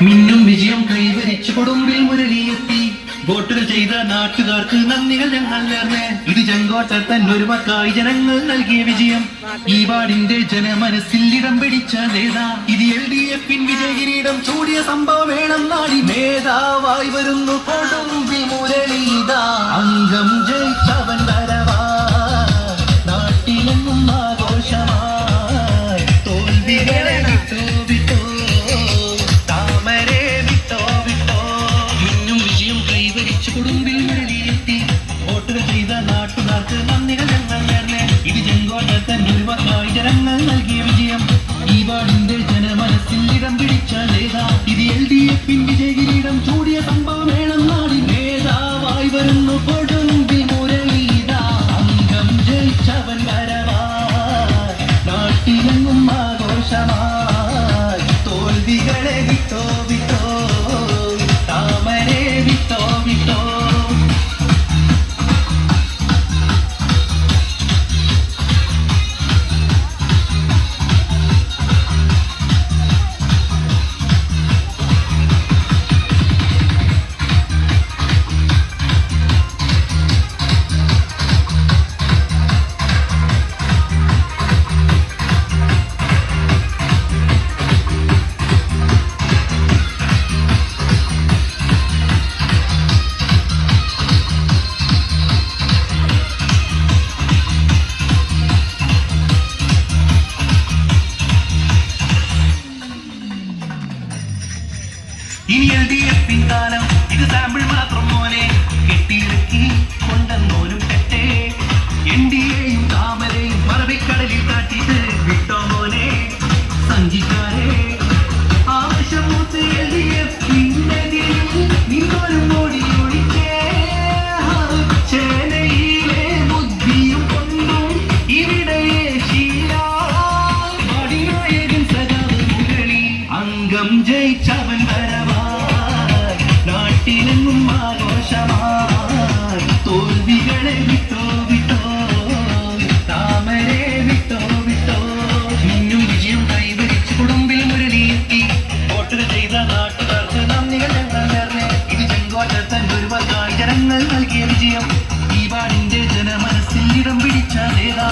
മിന്നും വിജയം കൈവരിച്ചു കൊടുമ്പിൽ മുരളിയെത്തി വോട്ടുകൾ ചെയ്ത നാട്ടുകാർക്ക് നന്ദികൾ ഞങ്ങൾ നേർന്ന്. ഇത് ചെങ്കോട്ടത്തൻ ഒരു മക്കായി ജനങ്ങൾ നൽകിയ വിജയം. ഈ വാർഡിന്റെ ജനമനസ്സിൽ ഇടം പിടിച്ച നേതാ. ഇത് LDF വിജയകിരീടം ചൂടിയ സംഭവം വേണം നാടി. നേതാവായി വരുന്നു കൊടുമ്പിൽ മുരളീതാ. അംഗം ജയിച്ചവൻ വരവാ. നാട്ടിലെങ്ങും ആഘോഷമായി. തോൽവികളെ വിട്ടോ വിട്ടോ താമരെ വിട്ടോ വിട്ടോ. മിന്നും വിജയം കൈവരിച്ചു കൊടുമ്പിൽ മുരളിയെത്തി വോട്ടുകൾ ചെയ്ത നാട്ടുകാർക്ക് നന്ദികൾ ഞങ്ങൾ നേർന്ന്. ഇത് ചെങ്കോട്ടത്തൻ ഒരുപാട് ജനങ്ങൾ നൽകിയ വിജയം. ഈ വാർഡിന്റെ ജനമനസ്സിൽ ഇടം പിടിച്ച നേതാ. ഇത് LDF വിജയകിരീടം ചൂടിയ സംഭവം വേണം നാടി. നേതാവായി വരുന്നു കൊടുമ്പിൽ മുരളീതാ. അംഗം ജയിച്ചവൻ വരവാ. നാട്ടിലെങ്ങും ആഘോഷമായി. തോൽവികളെ വിട്ടോ വിട്ടോ താമരെ വിട്ടോ വിട്ടോ. ഇനി LDF കാലം ഇത് സാമ്പിൾ മാത്രം മോനെ. കെട്ടിയിറക്കി കൊണ്ടെന്നോനും തെറ്റേ. NDAയും താമരയും മറവിക്കടലിൽ കാട്ടിട്ട് വിട്ടോ മോനെ സഞ്ചിക്കാരെ. ആവശ്യമൂത്ത് LDF നിന്നോരും ഓടി ഓടിച്ചേ. ചേനയിലെ ബുദ്ധിയും കൊണ്ടും ഇവിടെ ശീലാടിനായകൻ സജാവ് മുരളി. അംഗം ജയിച്ചവൻ വരവാ. നാട്ടിലെങ്ങും ആഘോഷമായി. തോൽവികളെ വിട്ടോ വിട്ടോ താമരെ വിട്ടോ വിട്ടോ. മിന്നും വിജയം കൈവരിച്ചു കൊടുമ്പിൽ മുരളിയെത്തി വോട്ടുകൾ ചെയ്ത നാട്ടുകാർക്ക് നന്ദികൾ ഞങ്ങൾ നേർന്ന്. ഇത് ചെങ്കോട്ടത്തൻ ഒരുപാട് ജനങ്ങൾ നൽകിയ വിജയം. ഈ വാർഡിന്റെ ജനമനസ്സിൽ ഇടം പിടിച്ച നേതാ.